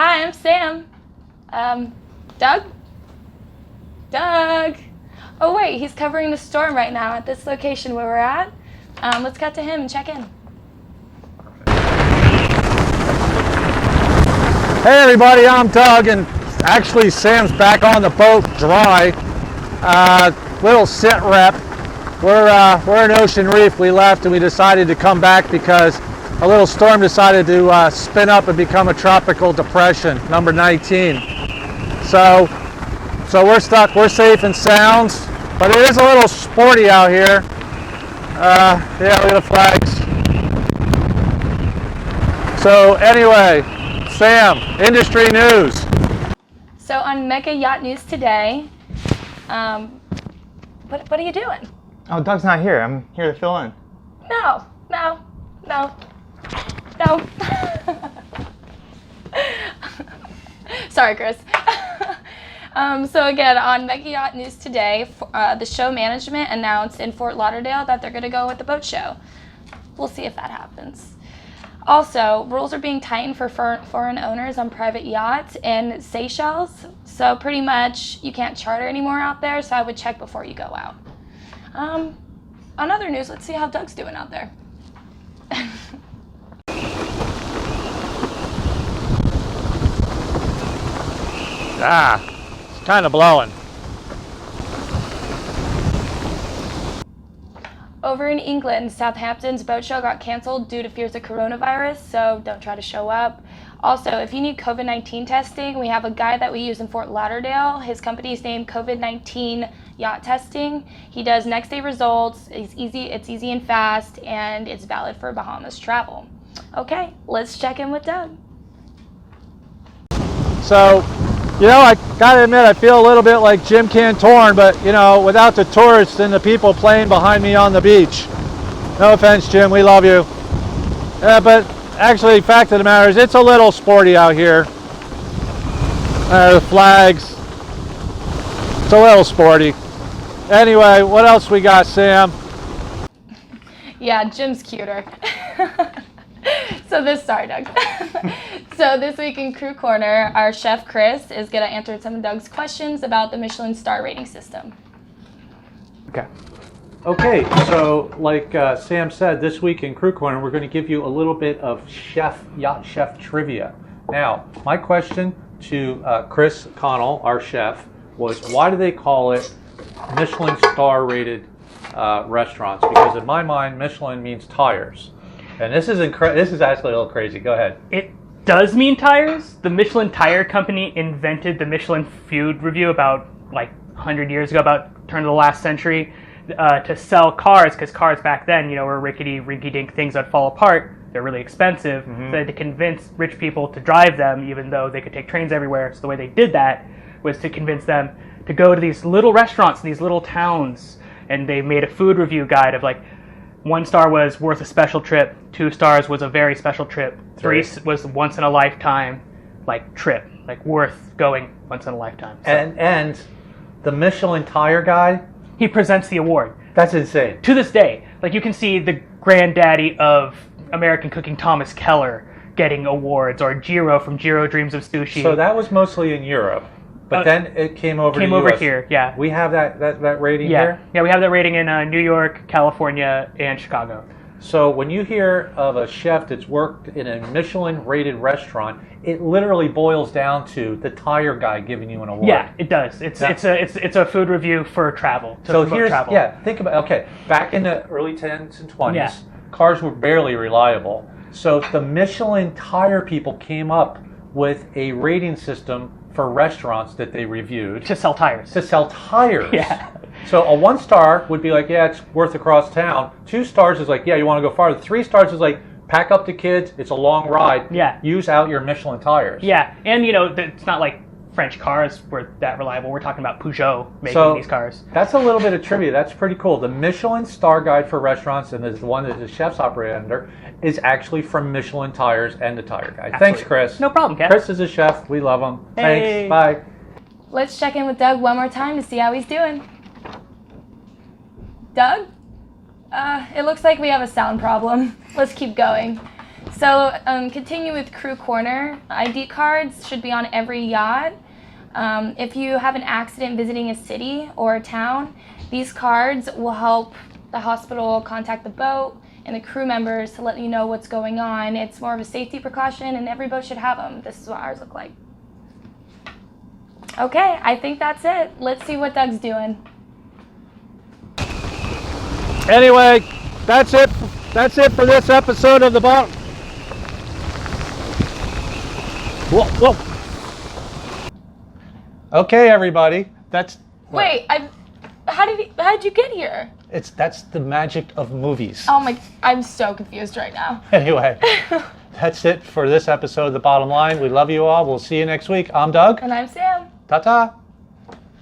Hi, I'm Sam. Doug? Doug! Oh wait, he's covering the storm right now at this location where we're at. Let's cut to him and check in. Hey everybody, I'm Doug, and actually Sam's back on the boat dry. Little sit rep. We're in Ocean Reef. We left and we decided to come back because a little storm decided to spin up and become a tropical depression, number 19. So we're stuck. We're safe and sound, but it is a little sporty out here. Yeah, look at the flags. So anyway, Sam, industry news. So on Mega Yacht News today, what are you doing? Oh, Doug's not here. I'm here to fill in. No. Sorry, Chris. So again, on Mega Yacht News today, the show management announced in Fort Lauderdale that they're going to go with the boat show. We'll see if that happens. Also, rules are being tightened for foreign owners on private yachts in Seychelles. So pretty much you can't charter anymore out there, so I would check before you go out. On other news, let's see how Doug's doing out there. It's kind of blowing. Over in England, Southampton's boat show got canceled due to fears of coronavirus, so don't try to show up. Also, if you need COVID-19 testing, we have a guy that we use in Fort Lauderdale. His company is named COVID-19 Yacht Testing. He does next day results. It's easy and fast, and it's valid for Bahamas travel. Okay, let's check in with Doug. So, I gotta admit, I feel a little bit like Jim Cantorn, but without the tourists and the people playing behind me on the beach. No offense, Jim, we love you. But actually, fact of the matter is, it's a little sporty out here. The flags. It's a little sporty. Anyway, what else we got, Sam? Yeah, Jim's cuter. Sorry, Doug. So this week in Crew Corner, our chef Chris is going to answer some of Doug's questions about the Michelin star rating system. Okay, so like Sam said, this week in Crew Corner, we're going to give you a little bit of yacht chef trivia. Now, my question to Chris Connell, our chef, was why do they call it Michelin star rated restaurants? Because in my mind, Michelin means tires. And this is actually a little crazy. Go ahead. It does mean tires. The Michelin Tire Company invented the Michelin Food Review about 100 years ago, about turn of the last century, to sell cars, because cars back then, were rickety, rinky-dink things that fall apart. They're really expensive. Mm-hmm. So they had to convince rich people to drive them, even though they could take trains everywhere. So the way they did that was to convince them to go to these little restaurants, these little towns, and they made a food review guide of 1 star was worth a special trip, 2 stars was a very special trip, 3 was once in a lifetime trip, worth going once in a lifetime. So, and the Michelin Tire Guy, he presents the award. That's insane. To this day, you can see the granddaddy of American cooking, Thomas Keller, getting awards, or Jiro from Jiro Dreams of Sushi. So that was mostly in Europe. But then it came over here, yeah. We have that rating here? Yeah, we have that rating in New York, California, and Chicago. So when you hear of a chef that's worked in a Michelin-rated restaurant, it literally boils down to the tire guy giving you an award. Yeah, it does. It's a food review for travel. Think about, back in the early 10s and 20s, cars were barely reliable. So the Michelin tire people came up with a rating system for restaurants that they reviewed. To sell tires. Yeah. So a 1 star would be it's worth across town. 2 stars is you want to go farther. 3 stars is pack up the kids, it's a long ride. Yeah. Use out your Michelin tires. Yeah, and it's not French cars were that reliable. We're talking about Peugeot making these cars. That's a little bit of trivia. That's pretty cool. The Michelin Star Guide for Restaurants, and the one that the chefs operate under, is actually from Michelin Tires and the Tire Guide. Absolutely. Thanks, Chris. No problem, Ken. Chris is a chef. We love him. Hey. Thanks. Bye. Let's check in with Doug one more time to see how he's doing. Doug? It looks like we have a sound problem. Let's keep going. So continue with Crew Corner. ID cards should be on every yacht. If you have an accident visiting a city or a town, these cards will help the hospital contact the boat and the crew members to let you know what's going on. It's more of a safety precaution, and every boat should have them. This is what ours look like. Okay, I think that's it. Let's see what Doug's doing. Anyway, that's it. That's it for this episode of the bottom. Whoa. Okay, everybody. That's Wait, how did you get here? that's the magic of movies. Oh my, I'm so confused right now. Anyway, that's it for this episode of The Bottom Line. We love you all. We'll see you next week. I'm Doug. And I'm Sam. Ta-ta.